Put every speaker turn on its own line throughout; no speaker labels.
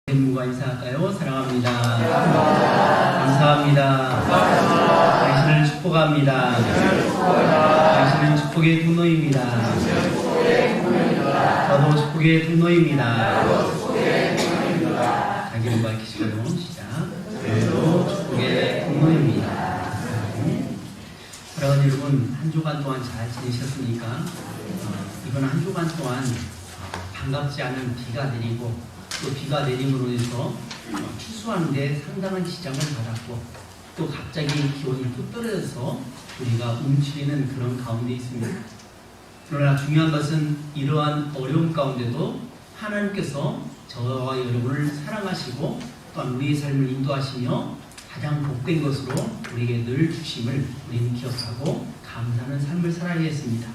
누가 인사할까요? 사랑합니다. 감사합니다. 당신을 축복합니다. 당신은 축복의 통로입니다. 저도 축복의 통로입니다. 자기를 밝히시고요. 시작. 저도 축복의 통로입니다. 사랑하는 여러분, 한 주간 동안 잘 지내셨습니까? 이번 한 주간 동안 반갑지 않은 비가 내리고 또 비가 내림으로 해서 추수하는데 상당한 지장을 받았고 또 갑자기 기온이 뚝 떨어져서 우리가 움츠리는 그런 가운데 있습니다. 그러나 중요한 것은 이러한 어려움 가운데도 하나님께서 저와 여러분을 사랑하시고 또한 우리의 삶을 인도하시며 가장 복된 것으로 우리에게 늘 주심을 우리는 기억하고 감사하는 삶을 살아야겠습니다.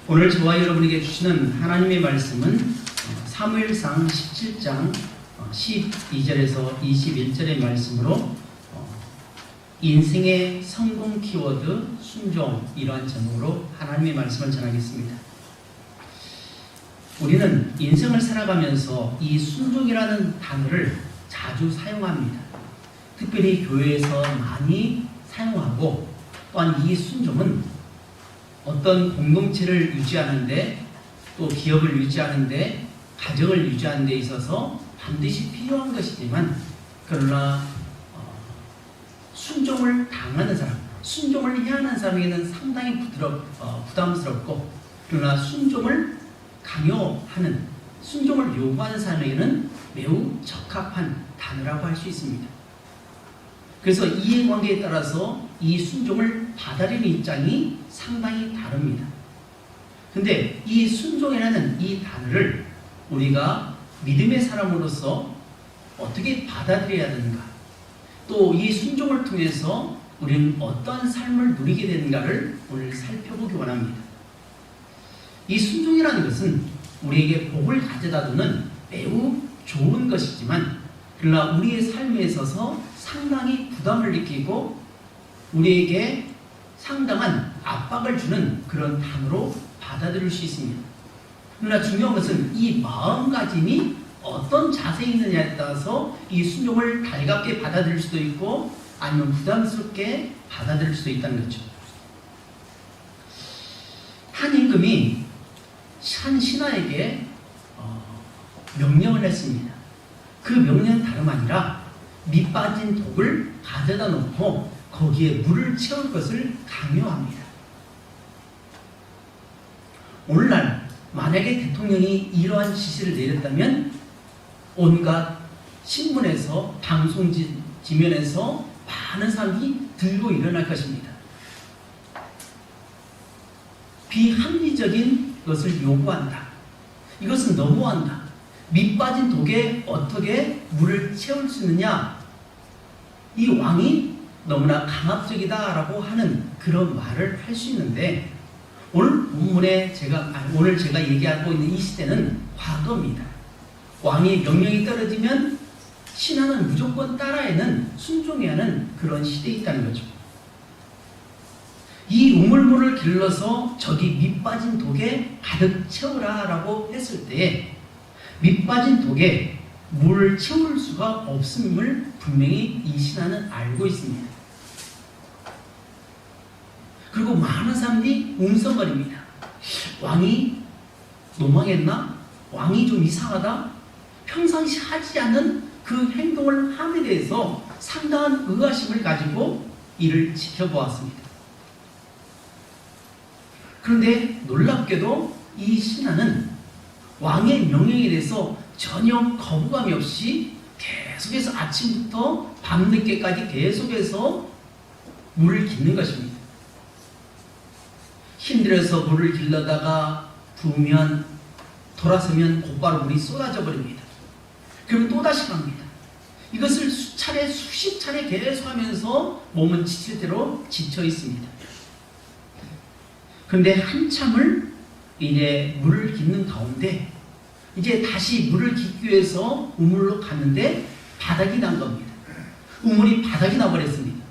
오늘 저와 여러분에게 주시는 하나님의 말씀은 사무엘상 17장 12절에서 21절의 말씀으로 인생의 성공 키워드 순종, 이러한 제목으로 하나님의 말씀을 전하겠습니다. 우리는 인생을 살아가면서 이 순종이라는 단어를 자주 사용합니다. 특별히 교회에서 많이 사용하고 또한 이 순종은 어떤 공동체를 유지하는데 또 기업을 유지하는데 가정을 유지하는 데 있어서 반드시 필요한 것이지만 그러나 순종을 당하는 사람, 순종을 해야 하는 사람에게는 상당히 부담스럽고 그러나 순종을 강요하는, 순종을 요구하는 사람에게는 매우 적합한 단어라고 할 수 있습니다. 그래서 이해관계에 따라서 이 순종을 받아들이는 입장이 상당히 다릅니다. 근데 이 순종이라는 이 단어를 우리가 믿음의 사람으로서 어떻게 받아들여야 되는가, 또 이 순종을 통해서 우리는 어떠한 삶을 누리게 되는가를 오늘 살펴보기 원합니다. 이 순종이라는 것은 우리에게 복을 가져다 주는 매우 좋은 것이지만 그러나 우리의 삶에 있어서 상당히 부담을 느끼고 우리에게 상당한 압박을 주는 그런 단어로 받아들일 수 있습니다. 그러나 중요한 것은 이 마음가짐이 어떤 자세에 있느냐에 따라서 이 순종을 달갑게 받아들일 수도 있고 아니면 부담스럽게 받아들일 수도 있다는 거죠. 한 임금이 한 신하에게 명령을 했습니다. 그 명령은 다름 아니라 밑 빠진 독을 가져다 놓고 거기에 물을 채울 것을 강요합니다. 오늘날 만약에 대통령이 이러한 지시를 내렸다면 온갖 신문에서 방송 지면에서 많은 사람이 들고 일어날 것입니다. 비합리적인 것을 요구한다. 이것은 너무한다. 밑 빠진 독에 어떻게 물을 채울 수 있느냐? 이 왕이 너무나 강압적이다라고 하는 그런 말을 할 수 있는데 오늘 제가 얘기하고 있는 이 시대는 과거입니다. 왕의 명령이 떨어지면 신하는 무조건 따라야는, 순종해야 하는 그런 시대에 있다는 거죠. 이 우물물을 길러서 저기 밑 빠진 독에 가득 채우라 라고 했을 때 밑 빠진 독에 물을 채울 수가 없음을 분명히 이 신하는 알고 있습니다. 그리고 많은 사람들이 웅성거립니다. 왕이 노망했나? 왕이 좀 이상하다? 평상시 하지 않는 그 행동을 함에 대해서 상당한 의아심을 가지고 이를 지켜보았습니다. 그런데 놀랍게도 이 신하는 왕의 명령에 대해서 전혀 거부감이 없이 계속해서 아침부터 밤늦게까지 계속해서 물을 깃는 것입니다. 힘들어서 물을 길러다가 부으면 돌아서면 곧바로 물이 쏟아져 버립니다. 그러면 또다시 갑니다. 이것을 수십 차례 계속하면서 몸은 지칠 대로 지쳐 있습니다. 그런데 한참을 이제 물을 깃는 가운데 이제 다시 물을 깃기 위해서 우물로 갔는데 바닥이 난 겁니다. 우물이 바닥이 나버렸습니다.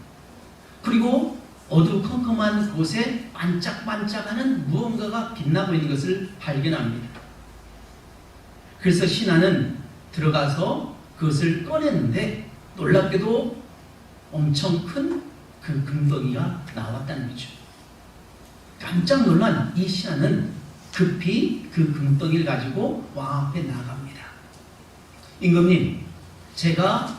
그리고 어두컴컴한 곳에 반짝반짝하는 무언가가 빛나고 있는 것을 발견합니다. 그래서 신하는 들어가서 그것을 꺼냈는데 놀랍게도 엄청 큰 그 금덩이가 나왔다는 거죠. 깜짝 놀란 이 신하는 급히 그 금덩이를 가지고 왕 앞에 나갑니다. 임금님, 제가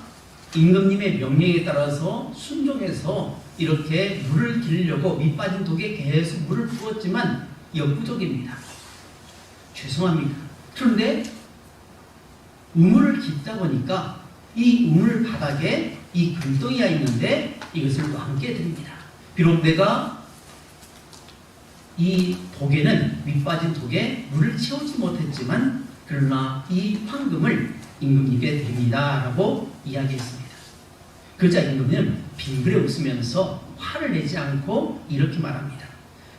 임금님의 명령에 따라서 순종해서 이렇게 물을 기르려고 밑빠진 독에 계속 물을 부었지만 역부족입니다. 죄송합니다. 그런데 우물을 깃다 보니까 이 우물 바닥에 이 금덩이가 있는데 이것을 왕께 드립니다. 비록 내가 이 독에는 밑빠진 독에 물을 채우지 못했지만 그러나 이 황금을 임금님께 드립니다 라고 이야기했습니다. 그러자 임금님은 빙그레 웃으면서 화를 내지 않고 이렇게 말합니다.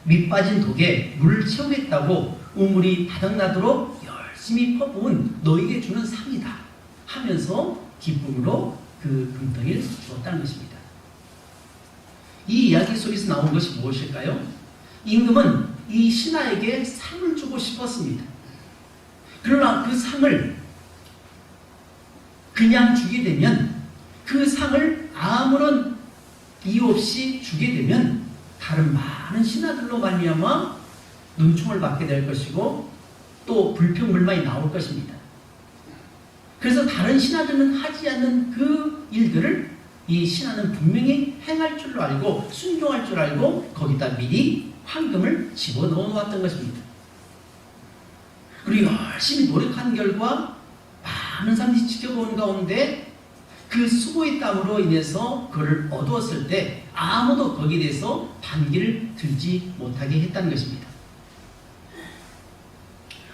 밑빠진 독에 물을 채우겠다고 우물이 바닥나도록 열심히 퍼부은 너에게 주는 상이다 하면서 기쁨으로 그 금덩이를 주었다는 것입니다. 이 이야기 속에서 나온 것이 무엇일까요? 임금은 이 신하에게 상을 주고 싶었습니다. 그러나 그 상을 그냥 주게 되면 그 상을 아무런 이유 없이 주게 되면 다른 많은 신하들로 말미암아 눈총을 받게 될 것이고 또 불평불만이 나올 것입니다. 그래서 다른 신하들은 하지 않는 그 일들을 이 신하는 분명히 행할 줄로 알고 순종할 줄 알고 거기다 미리 황금을 집어넣어 놓았던 것입니다. 그리고 열심히 노력한 결과 많은 사람들이 지켜보는 가운데 그 수고의 땀으로 인해서 그를 얻었을 때 아무도 거기에 대해서 반기를 들지 못하게 했다는 것입니다.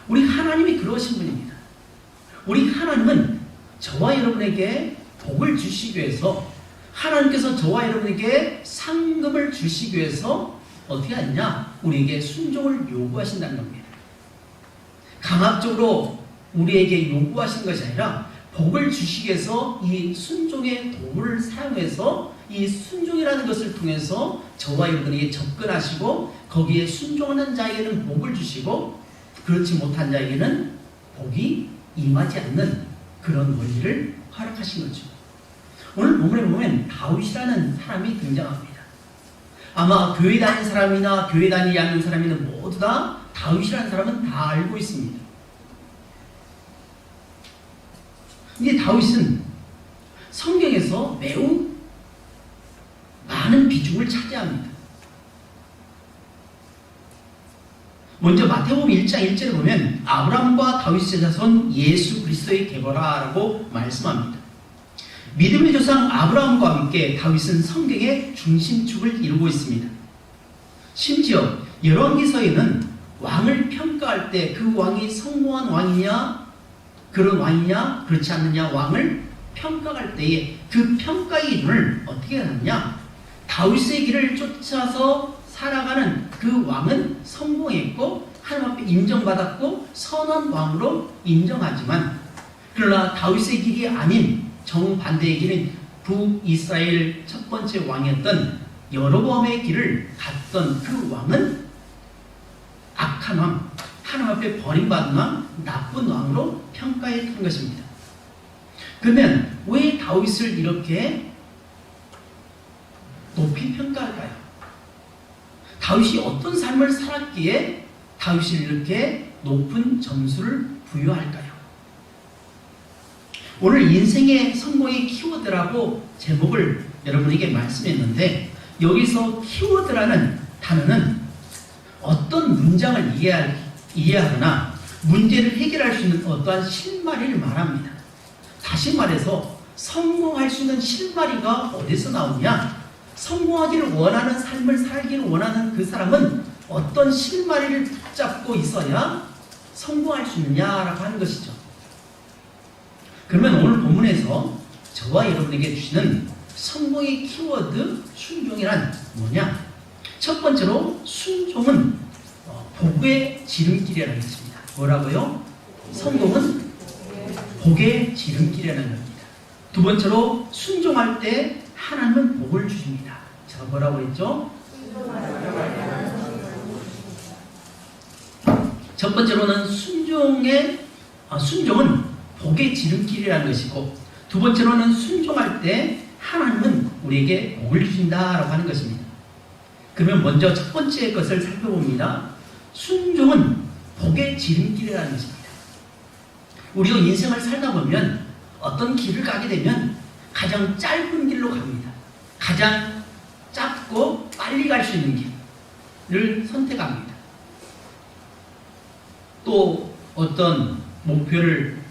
우리 하나님이 그러신 분입니다. 우리 하나님은 저와 여러분에게 복을 주시기 위해서 하나님께서 저와 여러분에게 상급을 주시기 위해서 어떻게 하느냐? 우리에게 순종을 요구하신다는 겁니다. 강압적으로 우리에게 요구하신 것이 아니라 복을 주시기 위해서 이 순종의 도구를 사용해서 이 순종이라는 것을 통해서 저와 여러분에게 접근하시고 거기에 순종하는 자에게는 복을 주시고 그렇지 못한 자에게는 복이 임하지 않는 그런 원리를 허락하신 거죠. 오늘 본문에 보면 다윗이라는 사람이 등장합니다. 아마 교회 다니는 사람이나 교회 다니지 않는 사람이나 모두 다 다윗이라는 사람은 다 알고 있습니다. 근데 다윗은 성경에서 매우 많은 비중을 차지합니다. 먼저 마태복음 1장 1절에 보면 아브라함과 다윗의 자손 예수 그리스도의 계보라라고 말씀합니다. 믿음의 조상 아브라함과 함께 다윗은 성경의 중심축을 이루고 있습니다. 심지어 열왕기서에는 왕을 평가할 때 그 왕이 성공한 왕이냐 그런 왕이냐 그렇지 않느냐 왕을 평가할 때에 그 평가의 기준을 어떻게 하느냐 다윗의 길을 쫓아서 살아가는 그 왕은 성공했고 하나님 앞에 인정받았고 선한 왕으로 인정하지만 그러나 다윗의 길이 아닌 정반대의 길인 북이스라엘 첫 번째 왕이었던 여로보암의 길을 갔던 그 왕은 악한 왕, 하나님 앞에 버림받은 왕, 나쁜 왕으로 평가했던 것입니다. 그러면 왜 다윗을 이렇게 높이 평가할까요? 다윗이 어떤 삶을 살았기에 다윗을 이렇게 높은 점수를 부여할까요? 오늘 인생의 성공의 키워드라고 제목을 여러분에게 말씀했는데 여기서 키워드라는 단어는 어떤 문장을 이해하거나 문제를 해결할 수 있는 어떠한 실마리를 말합니다. 다시 말해서 성공할 수 있는 실마리가 어디서 나오냐? 성공하기를 원하는 삶을 살기를 원하는 그 사람은 어떤 실마리를 붙잡고 있어야 성공할 수 있느냐라고 하는 것이죠. 그러면 오늘 본문에서 저와 여러분에게 주시는 성공의 키워드 순종이란 뭐냐? 첫 번째로 순종은 복의 지름길이라는 것입니다. 뭐라고요? 성공은 복의 지름길이라는 겁니다. 두 번째로 순종할 때 하나님은 복을 주십니다. 자, 뭐라고 했죠? 첫 번째로는 순종은 복의 지름길이라는 것이고 두 번째로는 순종할 때 하나님은 우리에게 복을 주신다라고 하는 것입니다. 그러면 먼저 첫 번째 것을 살펴봅니다. 순종은 복의 지름길이라는 것입니다. 우리가 인생을 살다 보면 어떤 길을 가게 되면 가장 짧은 길로 갑니다. 가장 짧고 빨리 갈 수 있는 길을 선택합니다. 또 어떤 목표를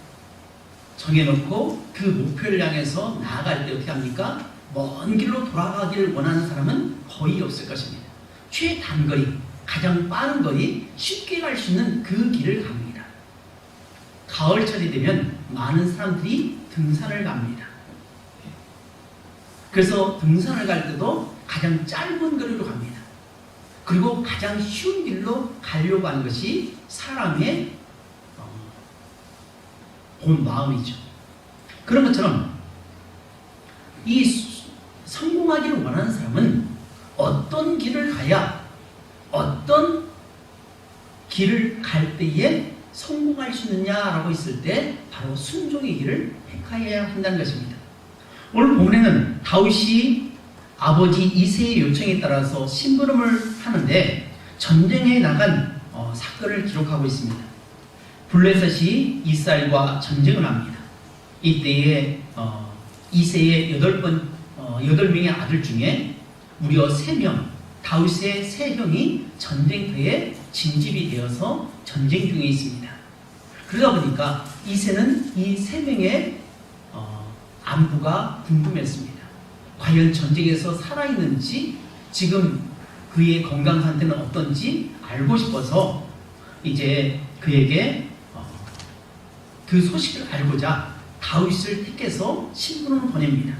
정해놓고 그 목표를 향해서 나아갈 때 어떻게 합니까? 먼 길로 돌아가기를 원하는 사람은 거의 없을 것입니다. 최단거리, 가장 빠른 거리, 쉽게 갈 수 있는 그 길을 갑니다. 가을철이 되면 많은 사람들이 등산을 갑니다. 그래서 등산을 갈 때도 가장 짧은 거리로 갑니다. 그리고 가장 쉬운 길로 가려고 하는 것이 사람의 본 마음이죠. 그런 것처럼 이 성공하기를 원하는 사람은 어떤 길을 가야 어떤 길을 갈 때에 성공할 수 있느냐라고 했을 때 바로 순종의 길을 택하여야 한다는 것입니다. 오늘 본문에는 다윗이 아버지 이새의 요청에 따라서 심부름을 하는데 전쟁에 나간 사건을 기록하고 있습니다. 블레셋이 이스라엘과 전쟁을 합니다. 이때에 이새의 8명의 아들 중에 무려 3명, 다윗의 3형이 전쟁터에 징집이 되어서 전쟁 중에 있습니다. 그러다 보니까 이새는 이 3명의 안부가 궁금했습니다. 과연 전쟁에서 살아있는지, 지금 그의 건강 상태는 어떤지 알고 싶어서 이제 그에게 그 소식을 알고자 다윗을 택해서 신분을 보냅니다.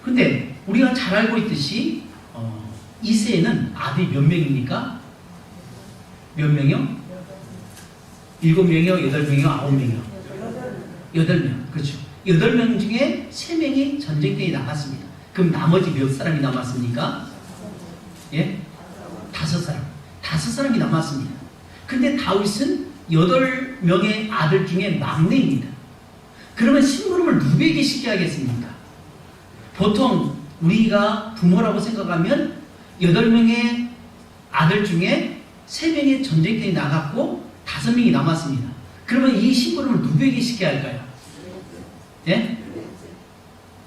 근데 우리가 잘 알고 있듯이 이새에는 아들이 몇 명입니까? 몇 명이요? 7명이요? 8명이요? 9명이요? 8명. 그렇죠. 8명 중에 3명이 전쟁터에 나갔습니다. 그럼 나머지 몇 사람이 남았습니까? 예? 5사람. 5사람이 남았습니다. 근데 다윗은 8명의 아들 중에 막내입니다. 그러면 심부름을 누구에게 시켜야 하겠습니까? 보통 우리가 부모라고 생각하면 8명의 아들 중에 3명이 전쟁터에 나갔고 5명이 남았습니다. 그러면 이 심부름을 누구에게 시켜야 할까요? 예?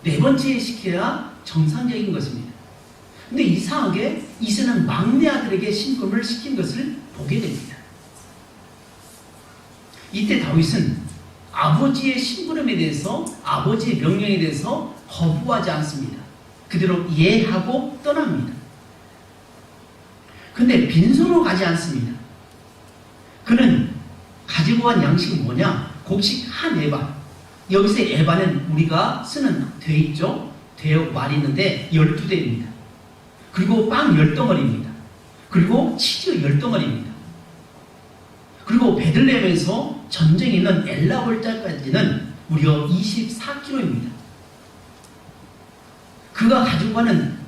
4번째에 시켜야 정상적인 것입니다. 근데 이상하게 이새는 막내 아들에게 심부름을 시킨 것을 보게 됩니다. 이때 다윗은 아버지의 심부름에 대해서, 아버지의 명령에 대해서 거부하지 않습니다. 그대로 이해하고 떠납니다. 근데 빈손으로 가지 않습니다. 그는 가지고 간 양식은 뭐냐? 곡식 한 에바. 여기서 에바는 우리가 쓰는 돼 있죠? 되어 말이 있는데 12대입니다. 그리고 빵 10덩어리입니다. 그리고 치즈 10덩어리입니다. 그리고 베들레헴에서 전쟁이 있는 엘라볼자까지는 무려 24km입니다. 그가 가지고 가는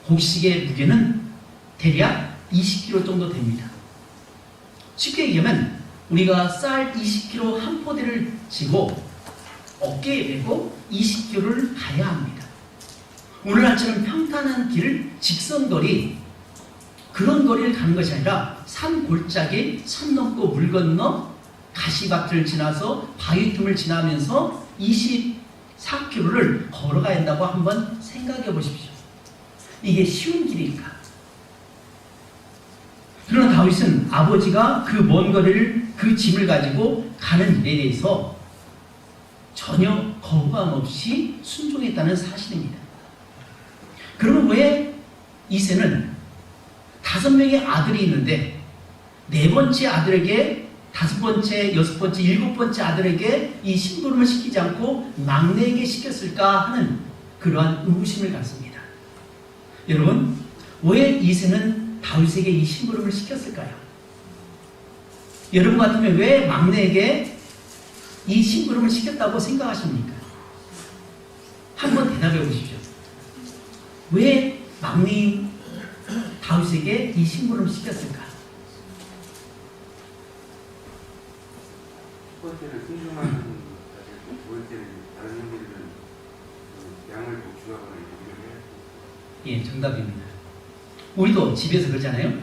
곡식의 무게는 대략 20kg 정도 됩니다. 쉽게 얘기하면 우리가 쌀 20kg 한 포대를 지고 어깨에 메고 20km를 가야 합니다. 오늘날처럼 평탄한 길을 직선거리, 그런 거리를 가는 것이 아니라 산 골짜기, 산 넘고 물 건너 가시밭을 지나서 바위 틈을 지나면서 24km를 걸어가야 한다고 한번 생각해 보십시오. 이게 쉬운 길일까? 그러나 다윗은 아버지가 그 먼 거리를, 그 짐을 가지고 가는 일에 대해서 전혀 거부감 없이 순종했다는 사실입니다. 그러면 왜 이새는 5명의 아들이 있는데 4번째 아들에게, 5번째, 6번째, 7번째 아들에게 이 심부름을 시키지 않고 막내에게 시켰을까 하는 그러한 의구심을 갖습니다. 여러분, 왜 이새는 다윗에게 이 심부름을 시켰을까요? 여러분 같으면 왜 막내에게 이 심부름을 시켰다고 생각하십니까? 한번 대답해 보십시오. 왜 막내인 다윗에게 이 심부름을 시켰을까?
첫 번째는 순종하는 먹을 때는 다른 형제들은 그 양을 복주하거나 이렇게 해야
예, 정답입니다. 우리도 집에서 그러잖아요.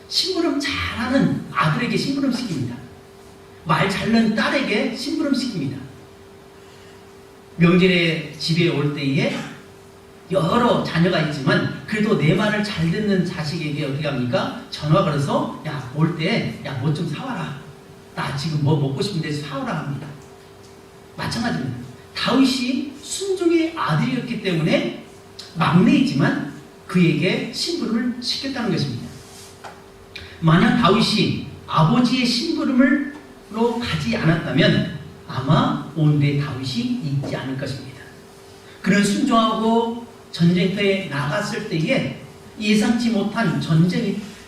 심부름 잘하는 아들에게 심부름 시킵니다. 말 잘하는 딸에게 심부름 시킵니다. 명절에 집에 올 때에 여러 자녀가 있지만 그래도 내 말을 잘 듣는 자식에게 어떻게 합니까? 전화 걸어서 야, 올 때 야, 뭐 좀 사와라. 나 지금 뭐 먹고 싶은데 사오라 합니다. 마찬가지입니다. 다윗이 순종의 아들이었기 때문에 막내이지만 그에게 심부름을 시켰다는 것입니다. 만약 다윗이 아버지의 심부름으로 가지 않았다면 아마 온데 다윗이 있지 않을 것입니다. 그는 순종하고 전쟁터에 나갔을 때에 예상치 못한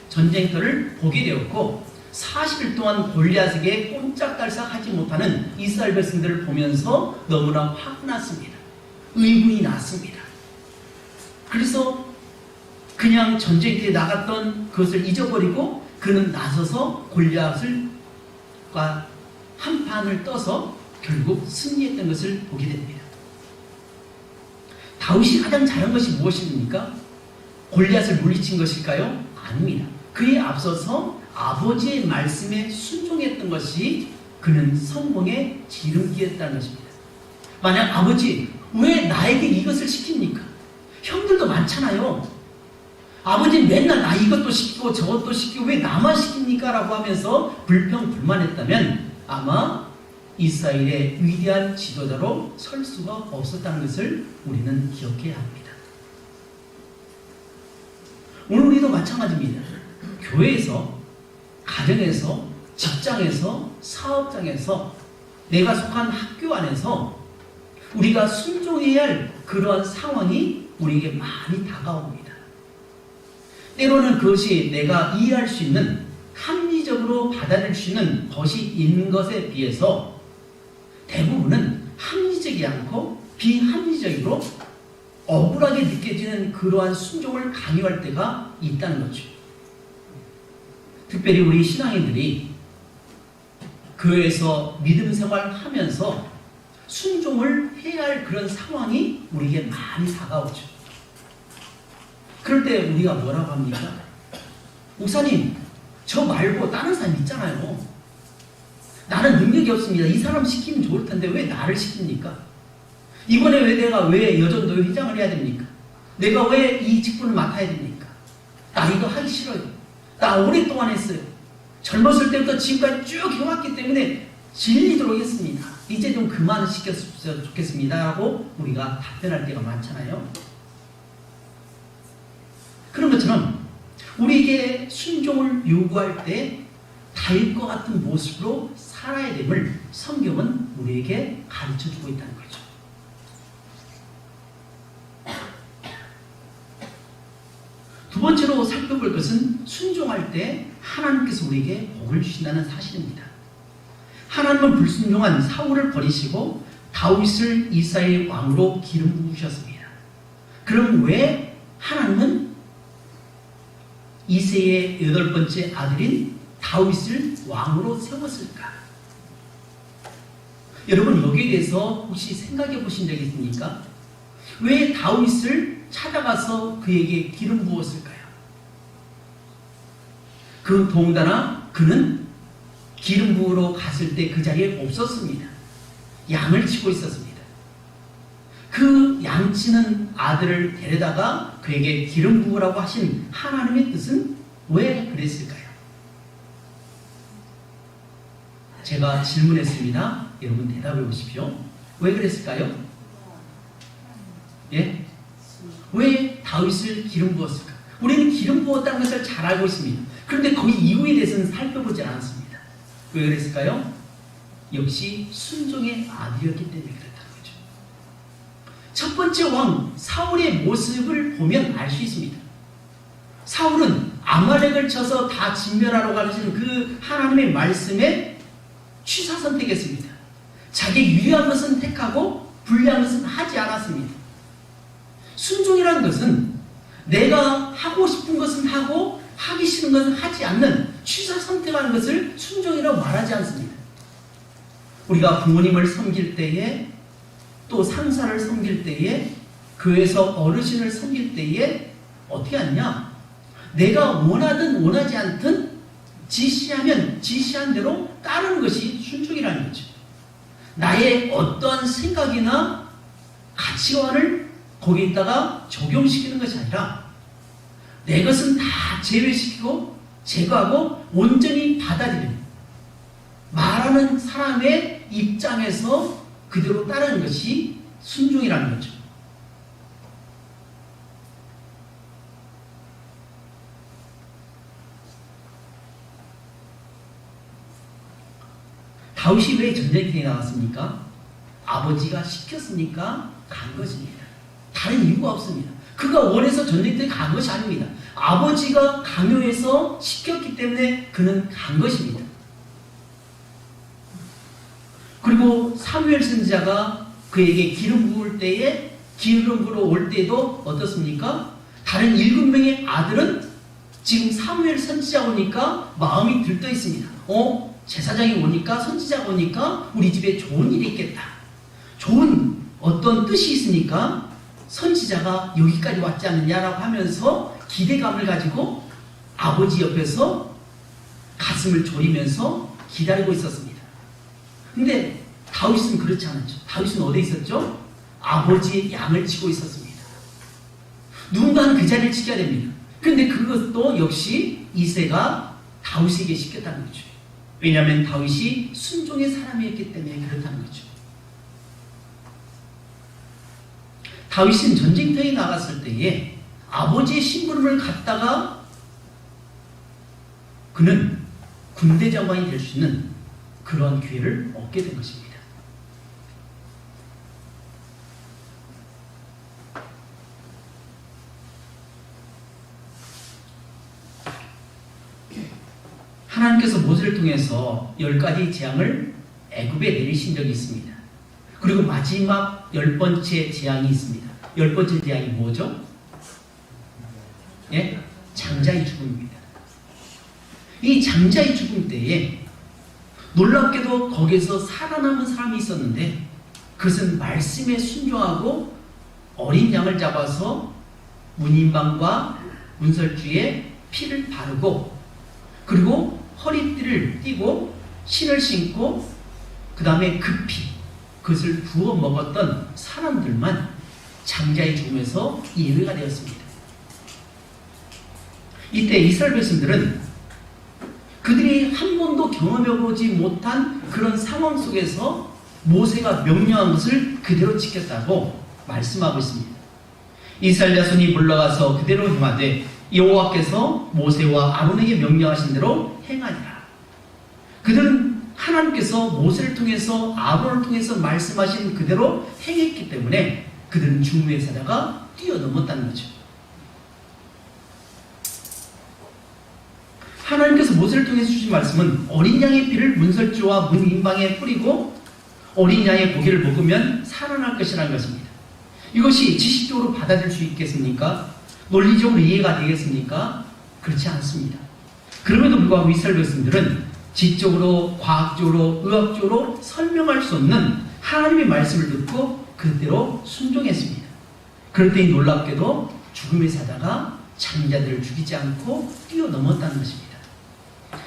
전쟁터를 보게 되었고 40일 동안 골리앗에게 꼼짝달싹 하지 못하는 이스라엘 백성들을 보면서 너무나 화가 났습니다. 의문이 났습니다. 그래서 그냥 전쟁터에 나갔던 그것을 잊어버리고 그는 나서서 골리앗과 한판을 떠서 결국 승리했던 것을 보게 됩니다. 다윗이 가장 잘한 것이 무엇입니까? 골리앗을 물리친 것일까요? 아닙니다. 그에 앞서서 아버지의 말씀에 순종했던 것이 그는 성공의 지름길이었다는 것입니다. 만약 아버지 왜 나에게 이것을 시킵니까? 형들도 많잖아요. 아버지는 맨날 나 이것도 시키고 저것도 시키고 왜 나만 시킵니까? 라고 하면서 불평불만했다면 아마 이스라엘의 위대한 지도자로 설 수가 없었다는 것을 우리는 기억해야 합니다. 오늘 우리도 마찬가지입니다. 교회에서, 가정에서, 직장에서, 사업장에서, 내가 속한 학교 안에서 우리가 순종해야 할 그러한 상황이 우리에게 많이 다가옵니다. 때로는 그것이 내가 이해할 수 있는, 합리적으로 받아들일 수 있는 것이 있는 것에 비해서 대부분은 합리적이지 않고 비합리적으로 억울하게 느껴지는 그러한 순종을 강요할 때가 있다는 거죠. 특별히 우리 신앙인들이 교회에서 믿음 생활하면서 순종을 해야 할 그런 상황이 우리에게 많이 다가오죠. 그럴 때 우리가 뭐라고 합니까? 목사님, 저 말고 다른 사람 있잖아요. 나는 능력이 없습니다. 이 사람 시키면 좋을 텐데 왜 나를 시킵니까? 이번에 왜 내가 왜 여전도회 회장을 해야 됩니까? 내가 왜 이 직분을 맡아야 됩니까? 나 이거 하기 싫어요. 나 오랫동안 했어요. 젊었을 때부터 지금까지 쭉 해왔기 때문에 질리도록 했습니다. 이제 좀 그만 시켰으면 좋겠습니다. 라고 우리가 답변할 때가 많잖아요. 그런 것처럼 우리에게 순종을 요구할 때 다윗과 같은 모습으로 살아야 됨을 성경은 우리에게 가르쳐주고 있다는 거죠. 두 번째로 살펴볼 것은 순종할 때 하나님께서 우리에게 복을 주신다는 사실입니다. 하나님은 불순종한 사울을 버리시고 다윗을 이스라엘 왕으로 기름 부으셨습니다. 그럼 왜 하나님은 이새의 8번째 아들인 다윗을 왕으로 세웠을까? 여러분 여기에 대해서 혹시 생각해 보신 적이 있습니까? 왜 다윗을 찾아가서 그에게 기름 부었을까요? 그 더군다나 그는 기름 부으러 갔을 때 그 자리에 없었습니다. 양을 치고 있었습니다. 그 양치는 아들을 데려다가 그에게 기름 부으라고 하신 하나님의 뜻은 왜 그랬을까요? 제가 질문했습니다. 여러분 대답해 보십시오. 왜 그랬을까요? 예? 왜 다윗을 기름 부었을까? 우리는 기름 부었다는 것을 잘 알고 있습니다. 그런데 그 이유에 대해서는 살펴보지 않았습니다. 왜 그랬을까요? 역시 순종의 아들이었기 때문에 그랬다는 거죠. 첫 번째 왕 사울의 모습을 보면 알 수 있습니다. 사울은 아말렉을 쳐서 다 진멸하러 가르치는 그 하나님의 말씀에 취사 선택했습니다. 자기 유리한 것은 택하고 불리한 것은 하지 않았습니다. 순종이라는 것은 내가 하고 싶은 것은 하고 하기 싫은 것은 하지 않는 취사 선택하는 것을 순종이라고 말하지 않습니다. 우리가 부모님을 섬길 때에, 또 상사를 섬길 때에, 교회에서 어르신을 섬길 때에 어떻게 하냐? 내가 원하든 원하지 않든 지시하면 지시한 대로 따르는 것이 순종이라는 거죠. 나의 어떠한 생각이나 가치관을 거기에다가 적용시키는 것이 아니라 내 것은 다 제외시키고 제거하고 온전히 받아들이는, 말하는 사람의 입장에서 그대로 따르는 것이 순종이라는 거죠. 다윗이 왜 전쟁터에 나갔습니까? 아버지가 시켰으니까 간 것입니다. 다른 이유가 없습니다. 그가 원해서 전쟁터에 간 것이 아닙니다. 아버지가 강요해서 시켰기 때문에 그는 간 것입니다. 그리고 사무엘 선지자가 그에게 기름 부을 때에, 기름 부러 올 때도 어떻습니까? 다른 7명의 아들은 지금 사무엘 선지자 오니까 마음이 들떠 있습니다. 제사장이 오니까, 선지자가 오니까 우리 집에 좋은 일이 있겠다. 좋은 어떤 뜻이 있으니까 선지자가 여기까지 왔지 않느냐라고 하면서 기대감을 가지고 아버지 옆에서 가슴을 졸이면서 기다리고 있었습니다. 근데 다윗은 그렇지 않았죠. 다윗은 어디에 있었죠? 아버지의 양을 치고 있었습니다. 누군가는 그 자리를 지켜야 됩니다. 근데 그것도 역시 이새가 다윗에게 시켰다는 거죠. 왜냐하면 다윗이 순종의 사람이었기 때문에 그렇다는 거죠. 다윗은 전쟁터에 나갔을 때에 아버지의 심부름을 갖다가 그는 군대 장관이 될 수 있는 그런 기회를 얻게 된 것입니다. 하나님께서 모세를 통해서 10가지 재앙을 애굽에 내리신 적이 있습니다. 그리고 마지막 10번째 재앙이 있습니다. 10번째 재앙이 뭐죠? 예? 장자의 죽음입니다. 이 장자의 죽음 때에 놀랍게도 거기에서 살아남은 사람이 있었는데, 그것은 말씀에 순종하고 어린 양을 잡아서 문인방과 문설주에 피를 바르고, 그리고 허리띠를 띠고 신을 신고 그 다음에 급히 그것을 부어 먹었던 사람들만 장자의 죽음에서 예외가 되었습니다. 이때 이스라엘 백성들은 그들이 한 번도 경험해보지 못한 그런 상황 속에서 모세가 명령한 것을 그대로 지켰다고 말씀하고 있습니다. 이스라엘 자손이 물러가서 그대로 행하되 여호와께서 모세와 아론에게 명령하신 대로 행하니라. 그들은 하나님께서 모세를 통해서, 아론을 통해서 말씀하신 그대로 행했기 때문에 그들은 중무의 사자가 뛰어넘었다는 거죠. 하나님께서 모세를 통해서 주신 말씀은 어린 양의 피를 문설주와 문인방에 뿌리고 어린 양의 고기를 먹으면 살아날 것이라는 것입니다. 이것이 지식적으로 받아들일 수 있겠습니까? 논리적으로 이해가 되겠습니까? 그렇지 않습니다. 그럼에도 불구하고 이스라엘 백성들은 지적으로, 과학적으로, 의학적으로 설명할 수 없는 하나님의 말씀을 듣고 그대로 순종했습니다. 그럴 때이 놀랍게도 죽음의 사자가 장자들을 죽이지 않고 뛰어넘었다는 것입니다.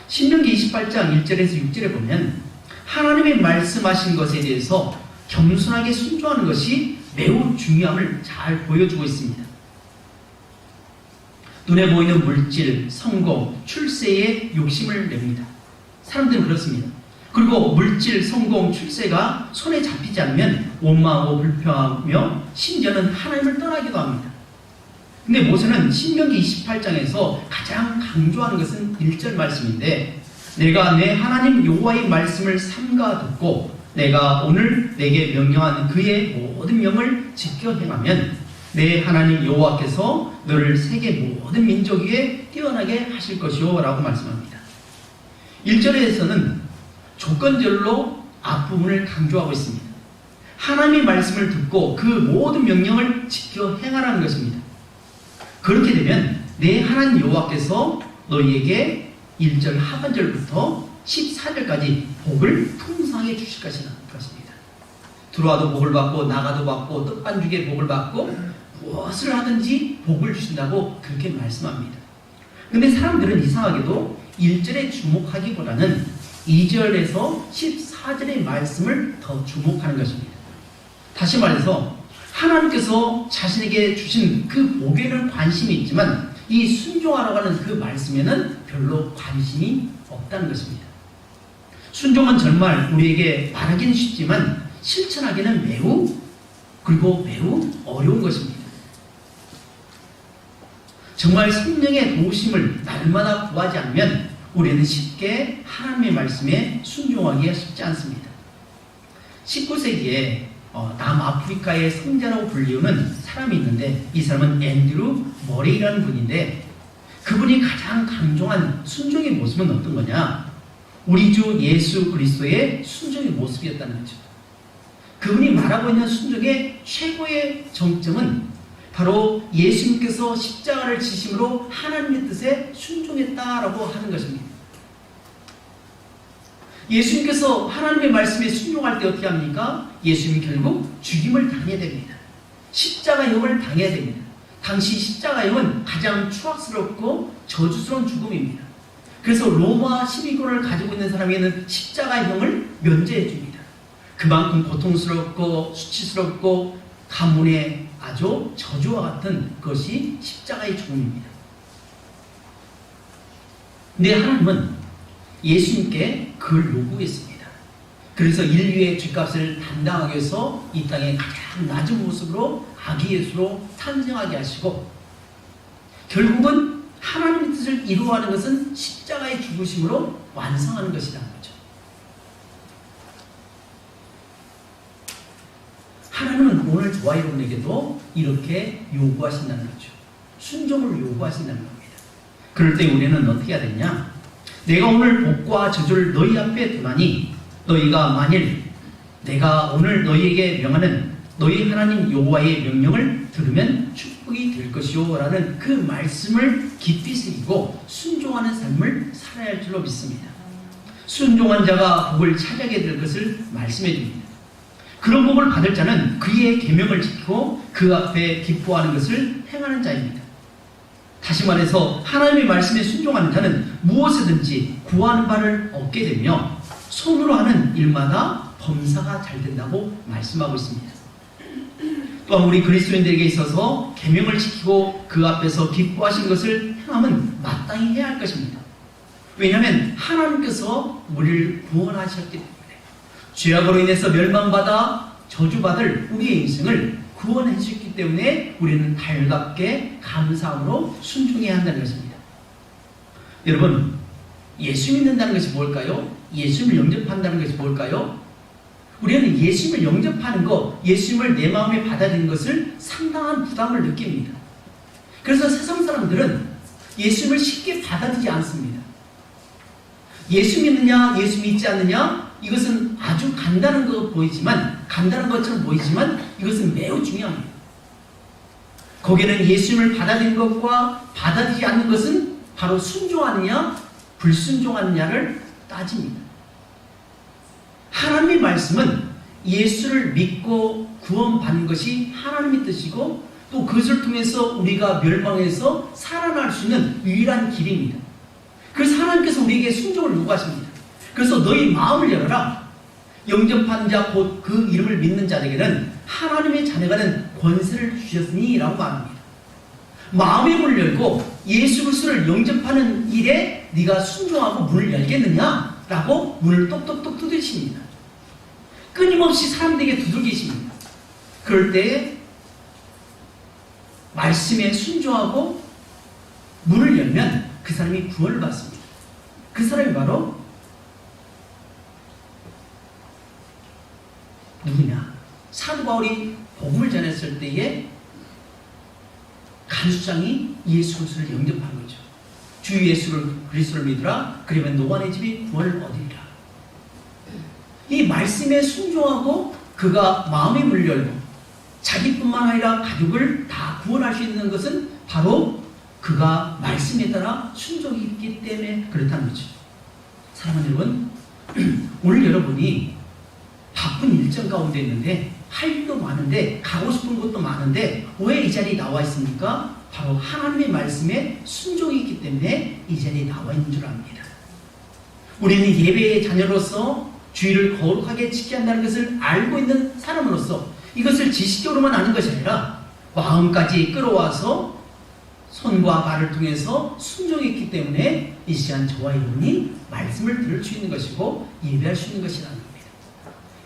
신명기 28장 1절에서 6절에 보면 하나님의 말씀하신 것에 대해서 겸손하게 순종하는 것이 매우 중요함을 잘 보여주고 있습니다. 눈에 보이는 물질, 성공, 출세에 욕심을 냅니다. 사람들은 그렇습니다. 그리고 물질, 성공, 출세가 손에 잡히지 않으면 원망하고 불평하며 심지어는 하나님을 떠나기도 합니다. 근데 모세는 신명기 28장에서 가장 강조하는 것은 1절 말씀인데, 내가 내 하나님 여호와의 말씀을 삼가 듣고 내가 오늘 내게 명령한 그의 모든 명을 지켜 행하면 내 하나님 여호와께서 너를 세계 모든 민족 위에 뛰어나게 하실 것이요 라고 말씀합니다. 1절에서는 조건절로 앞부분을 강조하고 있습니다. 하나님의 말씀을 듣고 그 모든 명령을 지켜 행하라는 것입니다. 그렇게 되면 내 하나님 여호와께서 너희에게 1절 하반절부터 14절까지 복을 풍성하게 충만하게 주실 것입니다. 들어와도 복을 받고 나가도 받고 떡반죽에 복을 받고 무엇을 하든지 복을 주신다고 그렇게 말씀합니다. 근데 사람들은 이상하게도 1절에 주목하기보다는 2절에서 14절의 말씀을 더 주목하는 것입니다. 다시 말해서 하나님께서 자신에게 주신 그 복에는 관심이 있지만 이 순종하라고 하는 그 말씀에는 별로 관심이 없다는 것입니다. 순종은 정말 우리에게 말하기는 쉽지만 실천하기는 매우 어려운 것입니다. 정말 성령의 도우심을 날마다 구하지 않으면 우리는 쉽게 하나님의 말씀에 순종하기가 쉽지 않습니다. 19세기에 남아프리카의 성자라고 불리우는 사람이 있는데 이 사람은 앤드루 머레이라는 분인데 그분이 가장 강조한 순종의 모습은 어떤 거냐? 우리 주 예수 그리스도의 순종의 모습이었다는 거죠. 그분이 말하고 있는 순종의 최고의 정점은 바로 예수님께서 십자가를 지심으로 하나님의 뜻에 순종했다라고 하는 것입니다. 예수님께서 하나님의 말씀에 순종할 때 어떻게 합니까? 예수님은 결국 죽임을 당해야 됩니다. 십자가형을 당해야 됩니다. 당시 십자가형은 가장 추악스럽고 저주스러운 죽음입니다. 그래서 로마 시민권을 가지고 있는 사람에게는 십자가형을 면제해 줍니다. 그만큼 고통스럽고 수치스럽고 가문의 아주 저주와 같은 것이 십자가의 죽음입니다. 근데 하나님은 예수님께 그걸 요구했습니다. 그래서 인류의 죄값을 담당하기 위해서 이 땅에 가장 낮은 모습으로 아기 예수로 탄생하게 하시고 결국은 하나님의 뜻을 이루어가는 것은 십자가의 죽으심으로 완성하는 것이라는 거죠. 하나님은 오늘 저와 여러분에게도 이렇게 요구하신다는 거죠. 순종을 요구하신다는 겁니다. 그럴 때 우리는 어떻게 해야 되냐? 내가 오늘 복과 저주를 너희 앞에 두나니 너희가 만일 내가 오늘 너희에게 명하는 너희 하나님 여호와의 명령을 들으면 축복이 될 것이요 라는 그 말씀을 깊이 새기고 순종하는 삶을 살아야 할 줄로 믿습니다. 순종한 자가 복을 차지하게 될 것을 말씀해 줍니다. 그런 복을 받을 자는 그의 계명을 지키고 그 앞에 기뻐하는 것을 행하는 자입니다. 다시 말해서 하나님의 말씀에 순종하는 자는 무엇이든지 구하는 바를 얻게 되며 손으로 하는 일마다 범사가 잘 된다고 말씀하고 있습니다. 또한 우리 그리스도인들에게 있어서 계명을 지키고 그 앞에서 기뻐하신 것을 행함은 마땅히 해야 할 것입니다. 왜냐하면 하나님께서 우리를 구원하셨기 때문에 죄악으로 인해서 멸망받아 저주받을 우리의 인생을 구원해 주셨기 때문에 우리는 달갑게 감사함으로 순종해야 한다는 것입니다. 여러분, 예수 믿는다는 것이 뭘까요? 예수님을 영접한다는 것이 뭘까요? 우리는 예수님을 영접하는 것, 예수님을 내 마음에 받아들이는 것을 상당한 부담을 느낍니다. 그래서 세상 사람들은 예수님을 쉽게 받아들이지 않습니다. 예수 믿느냐, 예수 믿지 않느냐, 이것은 아주 간단한 것처럼 보이지만 이것은 매우 중요합니다. 거기에는 예수님을 받아들이는 것과 받아들이지 않는 것은 바로 순종하느냐, 불순종하느냐를 따집니다. 하나님의 말씀은 예수를 믿고 구원받는 것이 하나님의 뜻이고 또 그것을 통해서 우리가 멸망에서 살아날 수 있는 유일한 길입니다. 그래서 하나님께서 우리에게 순종을 요구하십니다. 그래서 너희 마음을 열어라. 영접하는 자 곧 그 이름을 믿는 자에게는 하나님의 자녀가 된 권세를 주셨으니 라고 말합니다. 마음의 문을 열고 예수 그리스도를 영접하는 일에 네가 순종하고 문을 열겠느냐? 라고 문을 똑똑똑 두드리십니다. 끊임없이 사람들에게 두들기십니다. 그럴 때 말씀에 순종하고 문을 열면 그 사람이 구원을 받습니다. 그 사람이 바로 누구냐? 사도 바울이 복음을 전했을 때에 간수장이 예수 그리스도를 영접한 거죠. 주 예수 그리스도를 믿으라. 그러면 노아의 집이 구원을 얻으리라. 이 말씀에 순종하고 그가 마음의 문을 열고 자기뿐만 아니라 가족을 다 구원할 수 있는 것은 바로 그가 말씀에 따라 순종이 있기 때문에 그렇다는 거죠. 사랑하는 여러분, 오늘 여러분이 바쁜 일정 가운데 있는데 할 일도 많은데 가고 싶은 곳도 많은데 왜 이 자리에 나와 있습니까? 바로 하나님의 말씀에 순종이 있기 때문에 이 자리에 나와 있는 줄 압니다. 우리는 예배의 자녀로서 주의를 거룩하게 지켜야 한다는 것을 알고 있는 사람으로서 이것을 지식적으로만 아는 것이 아니라 마음까지 끌어와서 손과 발을 통해서 순종했기 때문에 이 시간 저와 여러분이 말씀을 들을 수 있는 것이고 예배할 수 있는 것이라는 겁니다.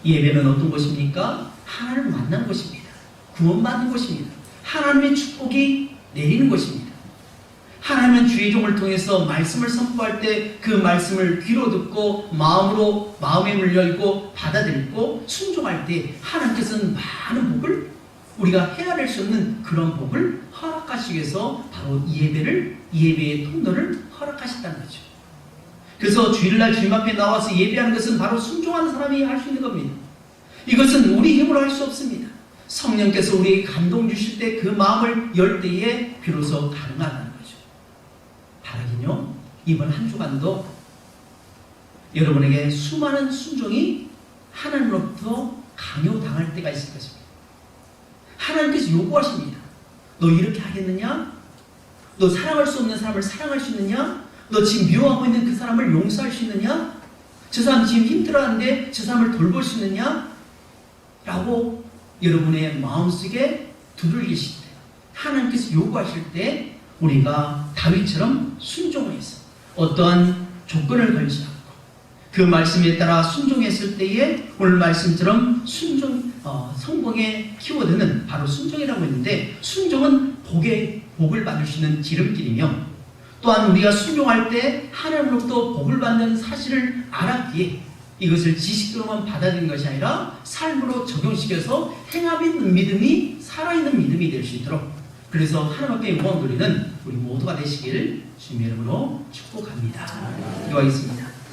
예배는 어떤 것입니까? 하나님을 만난 것입니다. 구원받는 것입니다. 하나님의 축복이 내리는 것입니다. 하나님은 주의 종을 통해서 말씀을 선포할 때 그 말씀을 귀로 듣고 마음의 문을 열고 받아들이고 순종할 때 하나님께서는 많은 복을 우리가 헤아릴 수 없는 그런 복을 허락하시기 위해서 바로 예배의 통로를 허락하셨다는 거죠. 그래서 주일날 주님 앞에 나와서 예배하는 것은 바로 순종하는 사람이 할 수 있는 겁니다. 이것은 우리 힘으로 할 수 없습니다. 성령께서 우리에게 감동 주실 때 그 마음을 열 때에 비로소 가능하다는 거죠. 바라긴요, 이번 한 주간도 여러분에게 수많은 순종이 하나님으로부터 강요당할 때가 있을 것입니다. 하나님께서 요구하십니다. 너 이렇게 하겠느냐? 너 사랑할 수 없는 사람을 사랑할 수 있느냐? 너 지금 미워하고 있는 그 사람을 용서할 수 있느냐? 저 사람 지금 힘들어하는데 저 사람을 돌볼 수 있느냐? 라고 여러분의 마음속에 두들기실 때, 하나님께서 요구하실 때 우리가 다윗처럼 순종을 해서 어떠한 조건을 걸지 않고 그 말씀에 따라 순종했을 때에 오늘 말씀처럼 성공의 키워드는 바로 순종이라고 했는데, 순종은 복을 받을 수 있는 지름길이며 또한 우리가 순종할 때 하나님으로부터 복을 받는 사실을 알았기에 이것을 지식으로만 받아들이는 것이 아니라 삶으로 적용시켜서 행함있는 믿음이 살아있는 믿음이 될 수 있도록, 그래서 하나님 앞에 영광 돌리는 우리 모두가 되시길 주님의 이름으로 축복합니다. 기도하겠습니다.